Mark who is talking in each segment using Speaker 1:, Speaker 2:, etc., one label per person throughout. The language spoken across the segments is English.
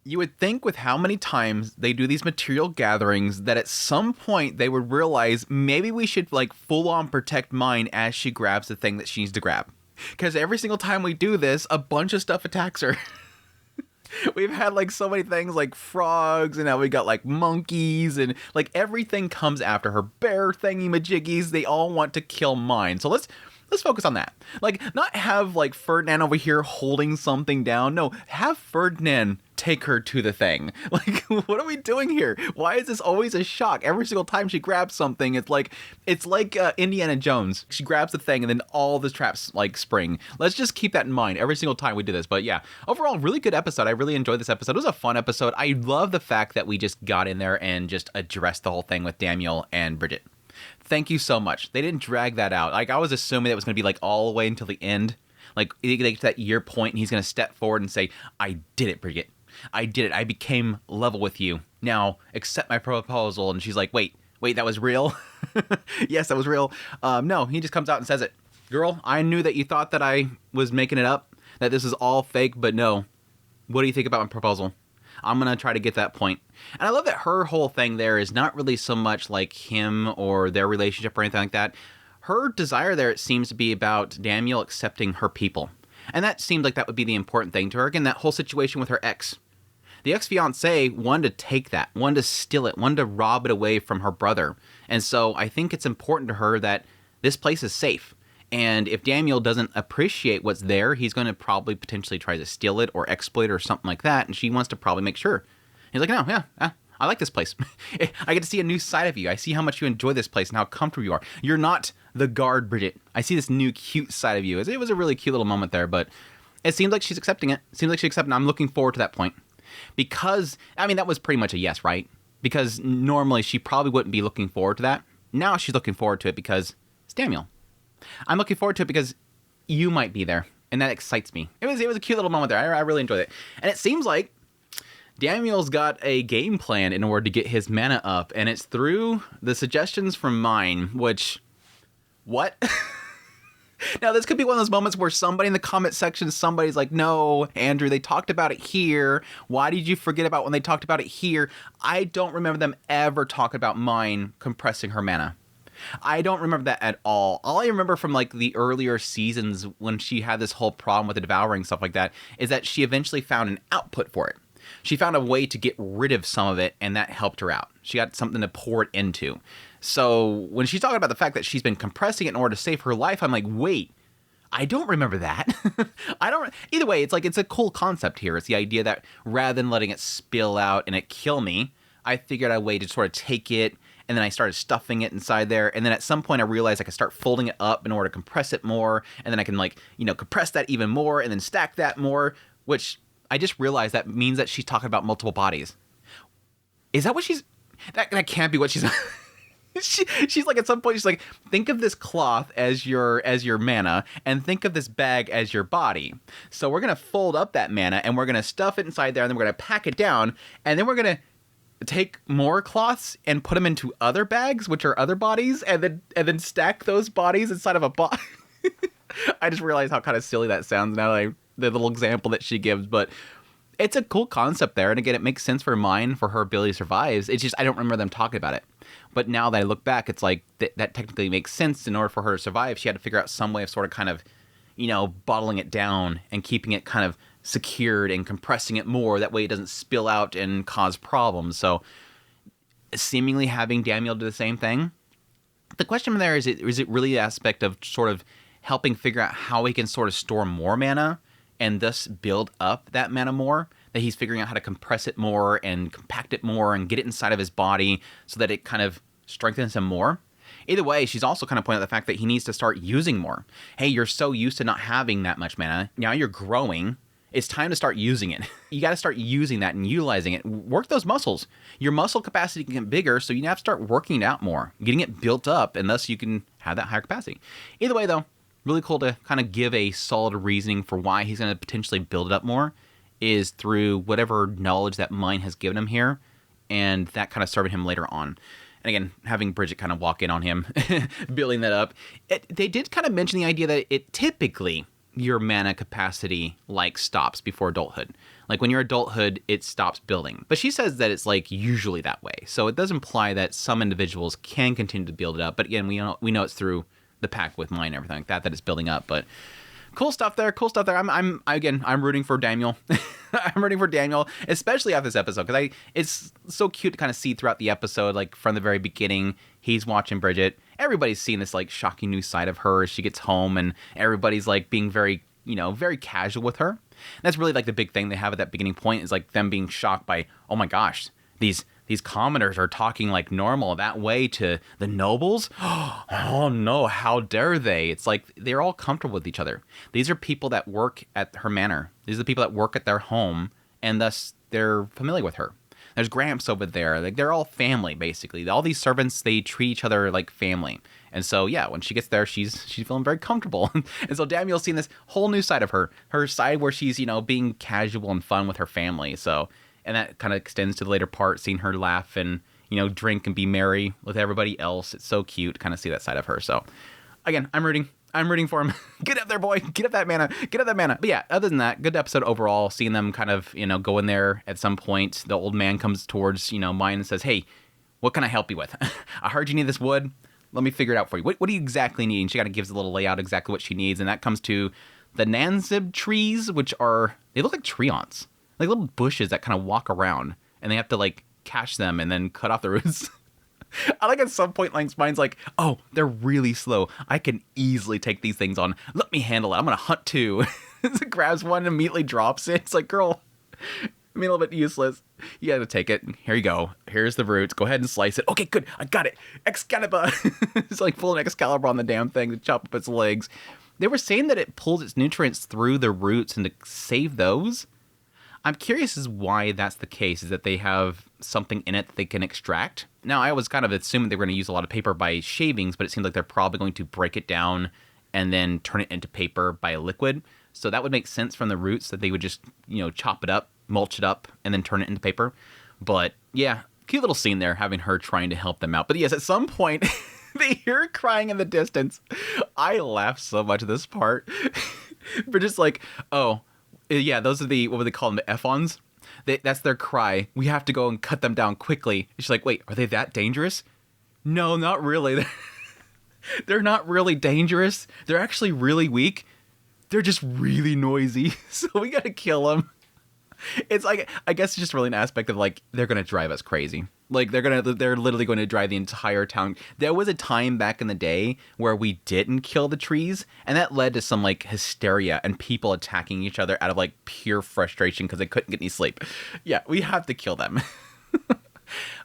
Speaker 1: You would think with how many times they do these material gatherings that at some point they would realize maybe we should like full on protect Mine as she grabs the thing that she needs to grab. Because every single time we do this, a bunch of stuff attacks her. We've had like so many things like frogs, and now we got like monkeys, and like everything comes after her. Bear thingy majiggies, they all want to kill Mine. So let's focus on that. Like, not have like Ferdinand over here holding something down. No, have Ferdinand take her to the thing. Like, what are we doing here? Why is this always a shock? Every single time she grabs something, it's like Indiana Jones. She grabs the thing and then all the traps like spring. Let's just keep that in mind every single time we do this. But yeah, overall, really good episode. I really enjoyed this episode. It was a fun episode. I love the fact that we just got in there and just addressed the whole thing with Damuel and Bridget. Thank you so much. They didn't drag that out. Like, I was assuming it was going to be like all the way until the end. Like, they get to that year point and he's going to step forward and say, I did it, Bridget. I did it. I became level with you. Now, accept my proposal. And she's like, wait, that was real? Yes, that was real. No, he just comes out and says it. Girl, I knew that you thought that I was making it up, that this is all fake, but no. What do you think about my proposal? I'm going to try to get that point. And I love that her whole thing there is not really so much like him or their relationship or anything like that. Her desire there, it seems to be about Damuel accepting her people. And that seemed like that would be the important thing to her. Again, that whole situation with her ex. The ex-fiancé wanted to take that, wanted to steal it, wanted to rob it away from her brother. And so I think it's important to her that this place is safe. And if Damuel doesn't appreciate what's there, he's going to probably potentially try to steal it or exploit it or something like that. And she wants to probably make sure. He's like, no, yeah, I like this place. I get to see a new side of you. I see how much you enjoy this place and how comfortable you are. You're not the guard, Bridget. I see this new cute side of you. It was a really cute little moment there, but it seems like she's accepting it. It seems like she's accepting it. I'm looking forward to that point. Because, I mean, that was pretty much a yes, right? Because normally she probably wouldn't be looking forward to that. Now she's looking forward to it because it's Damuel. I'm looking forward to it because you might be there, and that excites me. It was a cute little moment there. I really enjoyed it. And it seems like Damuel's got a game plan in order to get his mana up, and it's through the suggestions from Mine, which... What? Now, this could be one of those moments where somebody in the comment section, somebody's like, no, Andrew, they talked about it here. Why did you forget about when they talked about it here? I don't remember them ever talking about Mine compressing her mana. I don't remember that at all. All I remember from like the earlier seasons when she had this whole problem with the devouring stuff like that is that she eventually found an output for it. She found a way to get rid of some of it, and that helped her out. She got something to pour it into. So when she's talking about the fact that she's been compressing it in order to save her life, I'm like, wait, I don't remember that. Either way, it's a cool concept here. It's the idea that rather than letting it spill out and it kill me, I figured out a way to sort of take it, and then I started stuffing it inside there. And then at some point I realized I could start folding it up in order to compress it more. And then I can compress that even more and then stack that more, which I just realized that means that she's talking about multiple bodies. Is that what that can't be what she's, she's like, at some point she's like, think of this cloth as your mana and think of this bag as your body. So we're going to fold up that mana and we're going to stuff it inside there and then we're going to pack it down and then we're going to take more cloths and put them into other bags, which are other bodies, and then stack those bodies inside of a box. I just realized how kind of silly that sounds now, the little example that she gives, but it's a cool concept there. And again, it makes sense for Mine, for her ability to survive. It's just, I don't remember them talking about it. But now that I look back, it's like, that technically makes sense. In order for her to survive, she had to figure out some way of sort of kind of, bottling it down and keeping it kind of secured and compressing it more. That way it doesn't spill out and cause problems. So seemingly having Damuel do the same thing. The question there is it really the aspect of sort of helping figure out how he can sort of store more mana and thus build up that mana more, that he's figuring out how to compress it more and compact it more and get it inside of his body so that it kind of strengthens him more. Either way, she's also kind of pointing out the fact that he needs to start using more. Hey, you're so used to not having that much mana. Now you're growing. It's time to start using it. You got to start using that and utilizing it. Work those muscles. Your muscle capacity can get bigger, so you have to start working it out more, getting it built up, and thus you can have that higher capacity. Either way, though, really cool to kind of give a solid reasoning for why he's going to potentially build it up more is through whatever knowledge that Mine has given him here, and that kind of serving him later on. And again, having Bridget kind of walk in on him, building that up. They did kind of mention the idea that it typically, your mana capacity like stops before adulthood. Like when you're adulthood, it stops building. But she says that it's like usually that way. So it does imply that some individuals can continue to build it up. But again, we know it's through the pact with mine and everything like that it's building up. But cool stuff there. I'm rooting for Damuel. I'm rooting for Damuel, especially after this episode, because it's so cute to kind of see throughout the episode, like from the very beginning, he's watching Bridget. Everybody's seeing this like shocking new side of her as she gets home, and everybody's like being very, very casual with her. And that's really like the big thing they have at that beginning point is like them being shocked by, oh my gosh, these commoners are talking like normal that way to the nobles. Oh no, how dare they? It's like they're all comfortable with each other. These are people that work at her manor. These are the people that work at their home, and thus they're familiar with her. There's Gramps over there. Like they're all family, basically. All these servants, they treat each other like family. And so, yeah, when she gets there, she's feeling very comfortable. And so Damuel's seeing this whole new side of her side where she's, being casual and fun with her family. So, and that kind of extends to the later part, seeing her laugh and, drink and be merry with everybody else. It's so cute to kind of see that side of her. So, again, I'm rooting for him. Get up there, boy. Get up that mana. Get up that mana. But yeah, other than that, good episode overall. Seeing them kind of, go in there at some point. The old man comes towards, mine and says, hey, what can I help you with? I heard you need this wood. Let me figure it out for you. What do you exactly need? And she kind of gives a little layout exactly what she needs. And that comes to the Nanzib trees, which they look like tree aunts. Like little bushes that kind of walk around. And they have to like catch them and then cut off the roots. I like at some point, like, mine's like, oh, they're really slow. I can easily take these things on. Let me handle it. I'm going to hunt two. It grabs one and immediately drops it. It's like, girl, a little bit useless. You got to take it. Here you go. Here's the roots. Go ahead and slice it. Okay, good. I got it. Excalibur. It's like pulling Excalibur on the damn thing to chop up its legs. They were saying that it pulls its nutrients through the roots and to save those. I'm curious as why that's the case, is that they have something in it that they can extract. Now, I was kind of assuming they were going to use a lot of paper by shavings, but it seems like they're probably going to break it down and then turn it into paper by a liquid. So that would make sense from the roots that they would just, chop it up, mulch it up, and then turn it into paper. But yeah, cute little scene there, having her trying to help them out. But yes, at some point, they hear her crying in the distance. I laughed so much at this part. But just like, oh, yeah, those are what would they call them, the F-ons? That's their cry. We have to go and cut them down quickly. She's like, wait, are they that dangerous? No, not really. They're not really dangerous. They're actually really weak. They're just really noisy. So we gotta kill them. It's like, I guess it's just really an aspect of like, they're gonna drive us crazy. Like they're literally going to drive the entire town. There was a time back in the day where we didn't kill the trees, and that led to some like hysteria and people attacking each other out of like pure frustration because they couldn't get any sleep. Yeah, we have to kill them.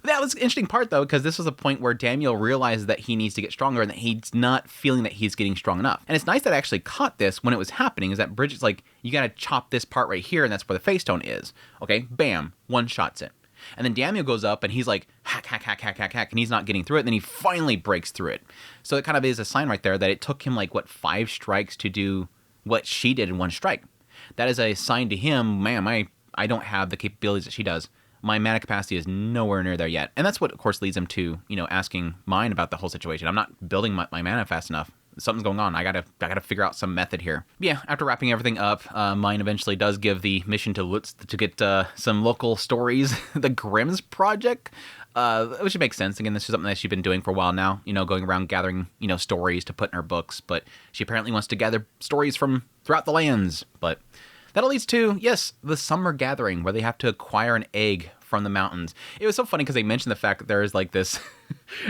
Speaker 1: That was an interesting part though, because this was a point where Damuel realizes that he needs to get stronger and that he's not feeling that he's getting strong enough. And it's nice that I actually caught this when it was happening, is that Bridget's like, you got to chop this part right here, and that's where the face stone is. Okay, bam, one shots it. And then Damuel goes up and he's like, hack, hack, hack, hack, hack, hack, and he's not getting through it. And then he finally breaks through it. So it kind of is a sign right there that it took him like, 5 strikes to do what she did in 1 strike. That is a sign to him, man, I don't have the capabilities that she does. My mana capacity is nowhere near there yet. And that's what, of course, leads him to, asking mine about the whole situation. I'm not building my mana fast enough. Something's going on. I gotta figure out some method here. But yeah, after wrapping everything up, mine eventually does give the mission to Lutz to get some local stories. The Grimm's Project, which makes sense. Again, this is something that she's been doing for a while now, going around gathering, stories to put in her books. But she apparently wants to gather stories from throughout the lands. But that all leads to, yes, the Summer Gathering, where they have to acquire an egg from the mountains. It was so funny because they mentioned the fact that there is like this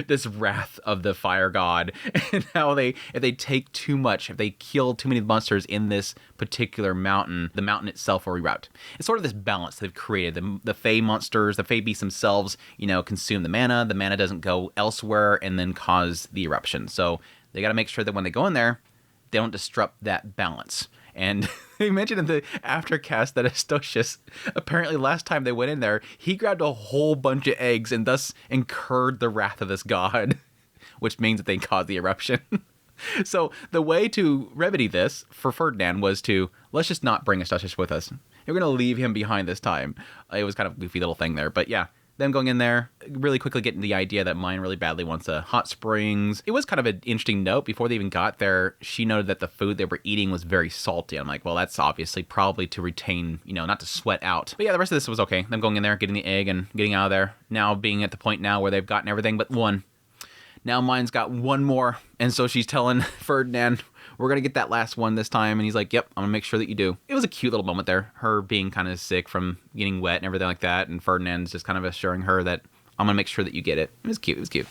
Speaker 1: this wrath of the fire god, and how if they take too much, if they kill too many monsters in this particular mountain, the mountain itself will reroute. It's sort of this balance they've created. The Fey monsters, the Fey beasts themselves, consume the mana doesn't go elsewhere and then cause the eruption. So they got to make sure that when they go in there, they don't disrupt that balance. And they mentioned in the aftercast that Astocius, apparently last time they went in there, he grabbed a whole bunch of eggs and thus incurred the wrath of this god, which means that they caused the eruption. So the way to remedy this for Ferdinand was to, let's just not bring Astocius with us. We're going to leave him behind this time. It was kind of a goofy little thing there. But yeah, Them going in there, really quickly getting the idea that Mine really badly wants a hot springs. It was kind of an interesting note. Before they even got there, she noted that the food they were eating was very salty. I'm like, well, that's obviously probably to retain, not to sweat out. But yeah, the rest of this was okay. Them going in there, getting the egg and getting out of there. Now being at the point now where they've gotten everything but one. Now Mine's got one more. And so she's telling Ferdinand, we're going to get that last one this time. And he's like, yep, I'm going to make sure that you do. It was a cute little moment there. Her being kind of sick from getting wet and everything like that. And Ferdinand's just kind of assuring her that I'm going to make sure that you get it. It was cute. But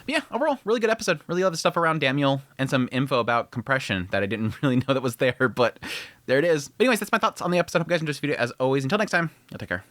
Speaker 1: yeah, overall, really good episode. Really love the stuff around Damuel and some info about compression that I didn't really know that was there. But there it is. But anyways, that's my thoughts on the episode. Hope you guys enjoyed this video. As always, until next time, y'all take care.